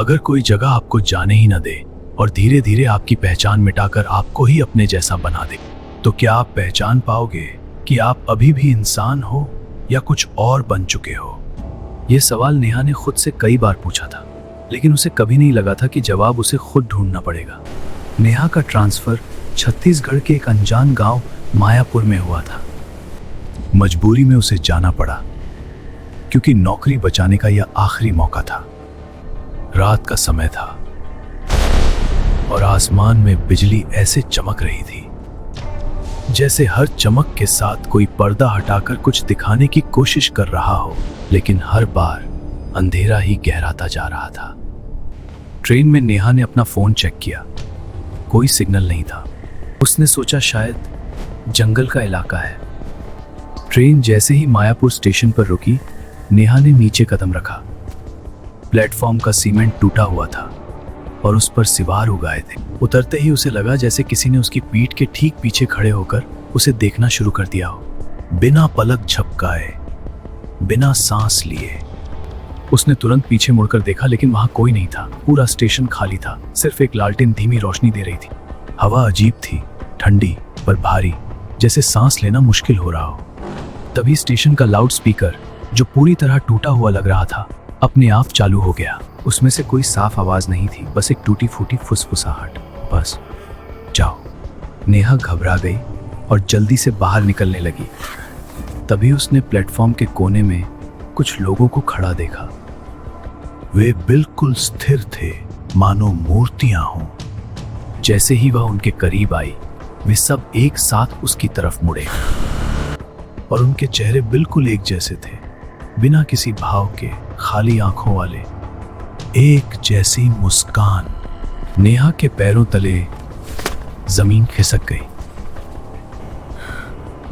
अगर कोई जगह आपको जाने ही न दे और धीरे धीरे आपकी पहचान मिटाकर आपको ही अपने जैसा बना दे, तो क्या आप पहचान पाओगे कि आप अभी भी इंसान हो या कुछ और बन चुके हो? यह सवाल नेहा ने खुद से कई बार पूछा था, लेकिन उसे कभी नहीं लगा था कि जवाब उसे खुद ढूंढना पड़ेगा। नेहा का ट्रांसफर छत्तीसगढ़ के एक अनजान गांव मायापुर में हुआ था। मजबूरी में उसे जाना पड़ा, क्योंकि नौकरी बचाने का यह आखिरी मौका था। रात का समय था और आसमान में बिजली ऐसे चमक रही थी जैसे हर चमक के साथ कोई पर्दा हटाकर कुछ दिखाने की कोशिश कर रहा हो, लेकिन हर बार अंधेरा ही गहराता जा रहा था। ट्रेन में नेहा ने अपना फोन चेक किया, कोई सिग्नल नहीं था। उसने सोचा शायद जंगल का इलाका है। ट्रेन जैसे ही मायापुर स्टेशन पर रुकी, नेहा ने नीचे कदम रखा। प्लेटफॉर्म का सीमेंट टूटा हुआ था और उस पर सिवार उगाए थे। उतरते ही उसे लगा जैसे किसी ने उसकी पीठ के ठीक पीछे खड़े होकर उसे देखना शुरू कर दिया हो। बिना पलक झपकाए, बिना सांस लिए उसने तुरंत पीछे मुड़कर देखा, लेकिन वहां कोई नहीं था। पूरा स्टेशन खाली था, सिर्फ एक लालटेन धीमी रोशनी दे रही थी। हवा अजीब थी, ठंडी पर भारी, जैसे सांस लेना मुश्किल हो रहा हो। तभी स्टेशन का लाउड स्पीकर, जो पूरी तरह टूटा हुआ लग रहा था, अपने आप चालू हो गया। उसमें से कोई साफ आवाज नहीं थी, बस एक टूटी फूटी फुसफुसाहट। बस जाओ। नेहा घबरा गई और जल्दी से बाहर निकलने लगी। तभी उसने प्लेटफॉर्म के कोने में कुछ लोगों को खड़ा देखा। वे बिल्कुल स्थिर थे, मानो मूर्तियां हों। जैसे ही वह उनके करीब आई, वे सब एक साथ उसकी तरफ मुड़े और उनके चेहरे बिल्कुल एक जैसे थे, बिना किसी भाव के, खाली आंखों वाले, एक जैसी मुस्कान। नेहा के पैरों तले जमीन खिसक गई।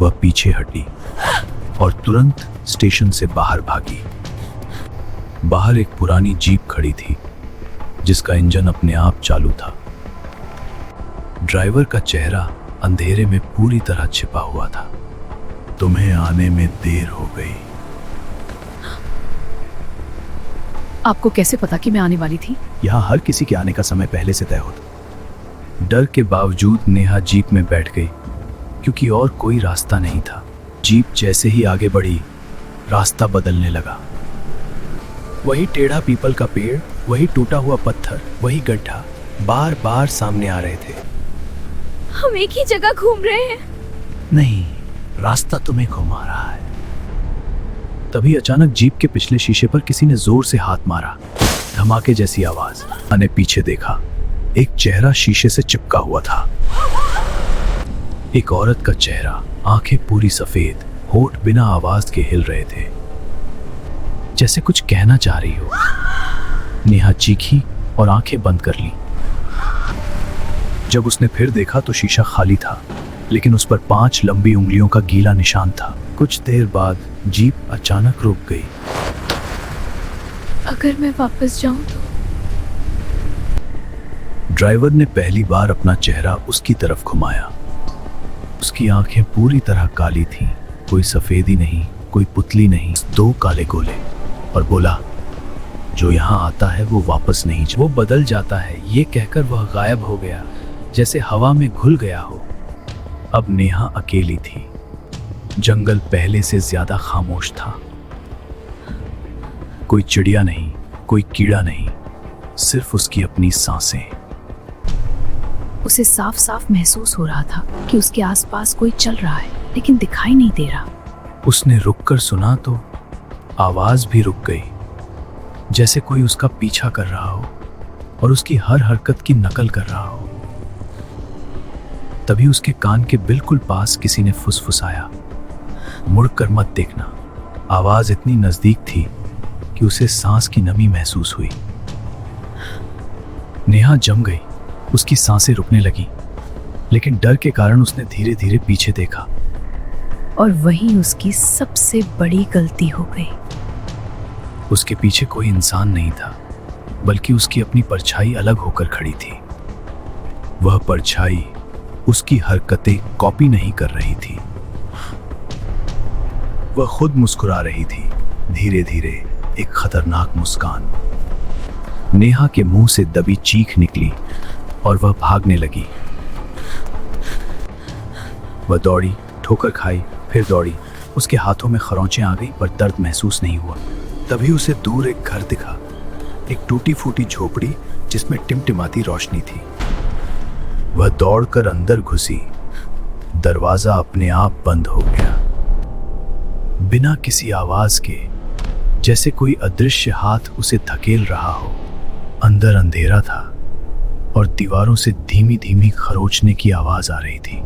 वह पीछे हटी और तुरंत स्टेशन से बाहर भागी। बाहर एक पुरानी जीप खड़ी थी, जिसका इंजन अपने आप चालू था। ड्राइवर का चेहरा अंधेरे में पूरी तरह छिपा हुआ था। तुम्हें आने में देर हो गई। आपको कैसे पता कि मैं आने वाली थी? यहाँ हर किसी के आने का समय पहले से तय होता। डर के बावजूद नेहा जीप में बैठ गई, क्योंकि और कोई रास्ता नहीं था। जीप जैसे ही आगे बढ़ी, रास्ता बदलने लगा। वही टेढ़ा पीपल का पेड़, वही टूटा हुआ पत्थर, वही गड्ढा बार बार सामने आ रहे थे। हम एक ही जगह घूम रहे हैं। नहीं, रास्ता तुम्हें घुमा रहा है। तभी अचानक जीप के पिछले शीशे पर किसी ने जोर से हाथ मारा। धमाके जैसी आवाज। मैंने पीछे देखा, एक चेहरा शीशे से चिपका हुआ था। एक औरत का चेहरा, आंखें पूरी सफेद, होठ बिना आवाज के हिल रहे थे, जैसे कुछ कहना चाह रही हो। नेहा चीखी और आंखें बंद कर ली। जब उसने फिर देखा तो शीशा खाली था, लेकिन उस पर 5 लंबी उंगलियों का गीला निशान था। कुछ देर बाद जीप अचानक रुक गई। अगर मैं वापस जाऊं तो? ड्राइवर ने पहली बार अपना चेहरा उसकी तरफ घुमाया। उसकी आंखें पूरी तरह काली थीं, कोई सफेदी नहीं, कोई पुतली नहीं, 2 काले गोले, और बोला, जो यहाँ आता है वो वापस नहीं वो बदल जाता है। ये कहकर वह गायब हो गया, जैसे हवा में घुल गया हो। अब नेहा अकेली थी। जंगल पहले से ज्यादा खामोश था। कोई चिड़िया नहीं, कोई कीड़ा नहीं, सिर्फ उसकी अपनी सांसें। उसे साफ साफ महसूस हो रहा था कि उसके आसपास कोई चल रहा है, लेकिन दिखाई नहीं दे रहा। उसने रुककर सुना तो आवाज भी रुक गई, जैसे कोई उसका पीछा कर रहा हो और उसकी हर हरकत की नकल कर रहा हो। तभी उसके कान के बिल्कुल पास किसी ने फुसफुसाया, मुड़कर मत देखना। आवाज इतनी नजदीक थी कि उसे सांस की नमी महसूस हुई। नेहा जम गई, उसकी सांसें रुकने लगी, लेकिन डर के कारण उसने धीरे धीरे पीछे देखा। और वही उसकी सबसे बड़ी गलती हो गई। उसके पीछे कोई इंसान नहीं था, बल्कि उसकी अपनी परछाई अलग होकर खड़ी थी। वह परछाई उसकी हरकतें कॉपी नहीं कर रही थी, वह खुद मुस्कुरा रही थी, धीरे धीरे, एक खतरनाक मुस्कान। नेहा के मुंह से दबी चीख निकली और वह भागने लगी। वह दौड़ी, ठोकर खाई, फिर दौड़ी। उसके हाथों में खरोंचें आ गई पर दर्द महसूस नहीं हुआ। तभी उसे दूर एक घर दिखा, एक टूटी फूटी झोपड़ी जिसमें टिमटिमाती रोशनी थी। वह दौड़कर अंदर घुसी। दरवाजा अपने आप बंद हो गया, बिना किसी आवाज के, जैसे कोई अदृश्य हाथ उसे धकेल रहा हो। अंदर अंधेरा था और दीवारों से धीमी धीमी खरोचने की आवाज आ रही थी,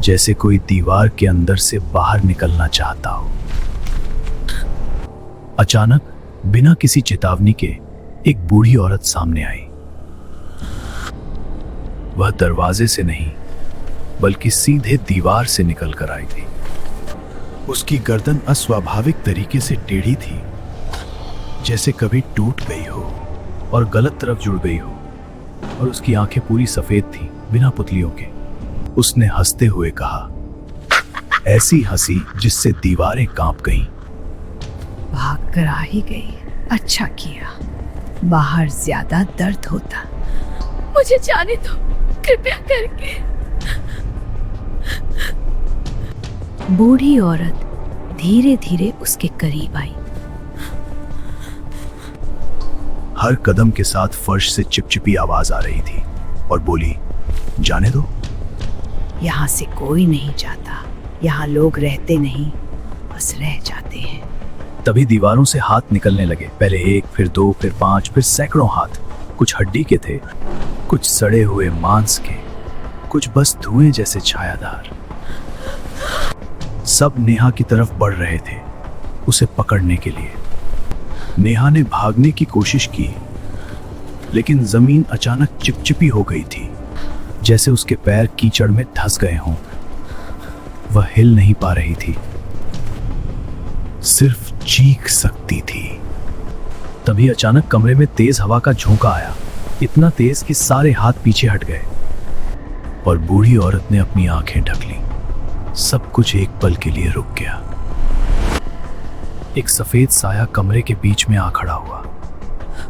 जैसे कोई दीवार के अंदर से बाहर निकलना चाहता हो। अचानक बिना किसी चेतावनी के एक बूढ़ी औरत सामने आई। वह दरवाजे से नहीं बल्कि सीधे दीवार से निकल कर आई थी। उसकी गर्दन अस्वाभाविक तरीके से टेढ़ी थी, जैसे कभी टूट गई हो और गलत तरफ जुड़ गई हो, और उसकी आंखें पूरी सफेद थीं, बिना पुतलियों के। उसने हंसते हुए कहा, ऐसी हंसी जिससे दीवारें कांप गईं। भाग कर आ ही गई, अच्छा किया, बाहर ज्यादा दर्द होता। मुझे जाने दो, कृपया करके। बूढ़ी औरत धीरे धीरे उसके करीब आई। हर कदम के साथ फर्श से चिपचिपी आवाज आ रही थी और बोली, जाने दो। यहाँ से कोई नहीं जाता, यहाँ लोग रहते नहीं, बस रह जाते हैं। तभी दीवारों से हाथ निकलने लगे, पहले एक, फिर दो, फिर 5, फिर सैकड़ों हाथ। कुछ हड्डी के थे, कुछ सड़े हुए मांस के, कुछ बस धुएं जैसे छायादार। सब नेहा की तरफ बढ़ रहे थे, उसे पकड़ने के लिए। नेहा ने भागने की कोशिश की, लेकिन जमीन अचानक चिपचिपी हो गई थी, जैसे उसके पैर कीचड़ में धंस गए हों। वह हिल नहीं पा रही थी, सिर्फ चीख सकती थी। तभी अचानक कमरे में तेज हवा का झोंका आया, इतना तेज कि सारे हाथ पीछे हट गए और बूढ़ी औरत ने अपनी आंखें ढक ली। सब कुछ एक पल के लिए रुक गया। एक सफेद साया कमरे के बीच में आ खड़ा हुआ।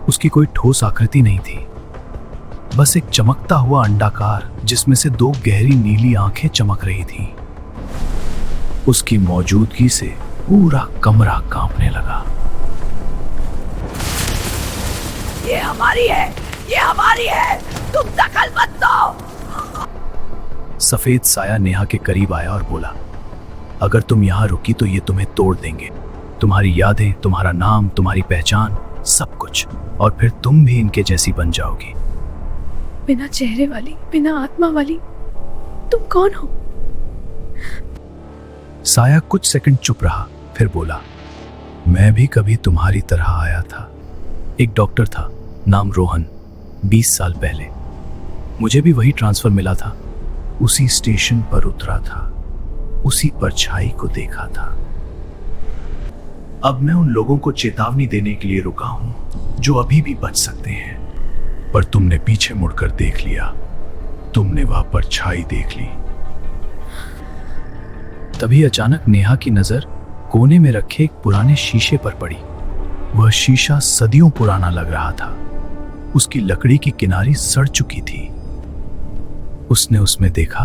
उसकी कोई ठोस आकृति नहीं थी, बस एक चमकता हुआ अंडाकार जिसमें से 2 गहरी नीली आंखें चमक रही थीं। उसकी मौजूदगी से पूरा कमरा कांपने लगा। ये हमारी है, ये हमारी है, तुम दखल मत दो। सफेद साया नेहा के करीब आया और बोला, अगर तुम यहां रुकी तो ये तुम्हें तोड़ देंगे, तुम्हारी यादें, तुम्हारा नाम, तुम्हारी पहचान, सब कुछ, और फिर तुम भी इनके जैसी बन जाओगी। बिना चेहरे वाली, बिना आत्मा वाली, तुम कौन हो? साया कुछ सेकंड चुप रहा, फिर बोला, मैं भी कभी तुम्हारी तरह आया था। एक डॉक्टर था, नाम रोहन, 20 साल पहले। मुझे भी वही ट्रांसफर मिला था, उसी स्टेशन पर उतरा था, उसी परछाई को देखा था। अब मैं उन लोगों को चेतावनी देने के लिए रुका हूं जो अभी भी बच सकते हैं, पर तुमने पीछे मुड़कर देख लिया, तुमने वह परछाई देख ली। तभी अचानक नेहा की नजर कोने में रखे एक पुराने शीशे पर पड़ी। वह शीशा सदियों पुराना लग रहा था, उसकी लकड़ी की किनारी सड़ चुकी थी। उसने उसमें देखा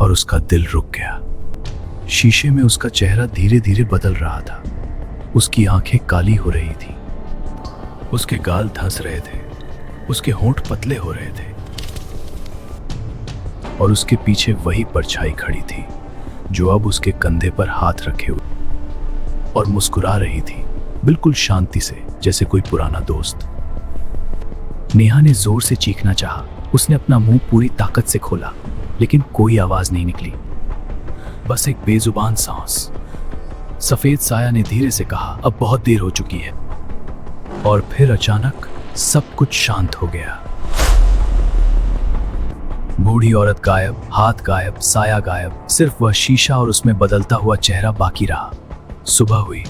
और उसका दिल रुक गया। शीशे में उसका चेहरा धीरे धीरे बदल रहा था, उसकी आंखें काली हो रही थी, उसके गाल धंस रहे थे, उसके होंठ पतले हो रहे थे, और उसके पीछे वही परछाई खड़ी थी जो अब उसके कंधे पर हाथ रखे हुए और मुस्कुरा रही थी, बिल्कुल शांति से, जैसे कोई पुराना दोस्त। नेहा ने जोर से चीखना चाहा, उसने अपना मुंह पूरी ताकत से खोला, लेकिन कोई आवाज नहीं निकली, बस एक बेजुबान सांस। सफेद साया ने धीरे से कहा, अब बहुत देर हो चुकी है, और फिर अचानक सब कुछ शांत हो गया। बूढ़ी औरत गायब, हाथ गायब, साया गायब, सिर्फ वह शीशा और उसमें बदलता हुआ चेहरा बाकी रहा। सुबह हुई।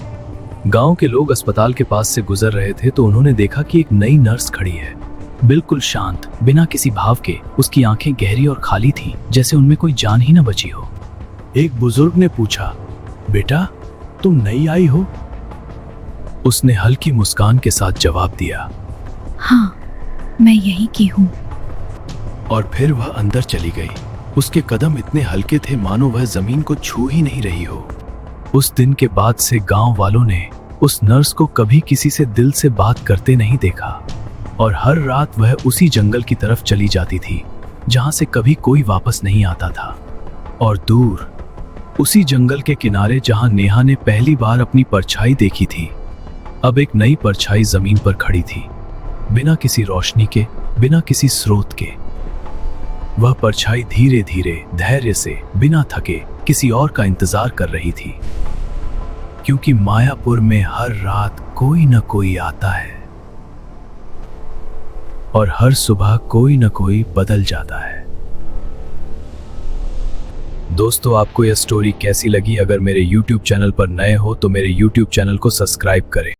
गांव के लोग अस्पताल के पास से गुजर रहे थे तो उन्होंने देखा कि एक नई नर्स खड़ी है, बिल्कुल शांत, बिना किसी भाव के। उसकी आंखें गहरी और खाली थीं, जैसे उनमें कोई जान ही न बची हो। एक बुजुर्ग ने पूछा, बेटा तुम नई आई हो? उसने हल्की मुस्कान के साथ जवाब दिया, हाँ, मैं यहीं की हूँ। और फिर वह अंदर चली गई। उसके कदम इतने हल्के थे मानो वह जमीन को छू ही नहीं रही हो। उस दिन के बाद से गांव वालों ने उस नर्स को कभी किसी से दिल से बात करते नहीं देखा और हर रात वह उसी जंगल की तरफ चली जाती थी जहां से कभी कोई वापस नहीं आता था। और दूर उसी जंगल के किनारे जहां नेहा ने पहली बार अपनी परछाई देखी थी, अब एक नई परछाई जमीन पर खड़ी थी, बिना किसी रोशनी के, बिना किसी स्रोत के। वह परछाई धीरे धीरे धैर्य से, बिना थके, किसी और का इंतजार कर रही थी, क्योंकि मायापुर में हर रात कोई न कोई आता है और हर सुबह कोई न कोई बदल जाता है। दोस्तों, आपको यह स्टोरी कैसी लगी? अगर मेरे YouTube चैनल पर नए हो तो मेरे YouTube चैनल को सब्सक्राइब करें।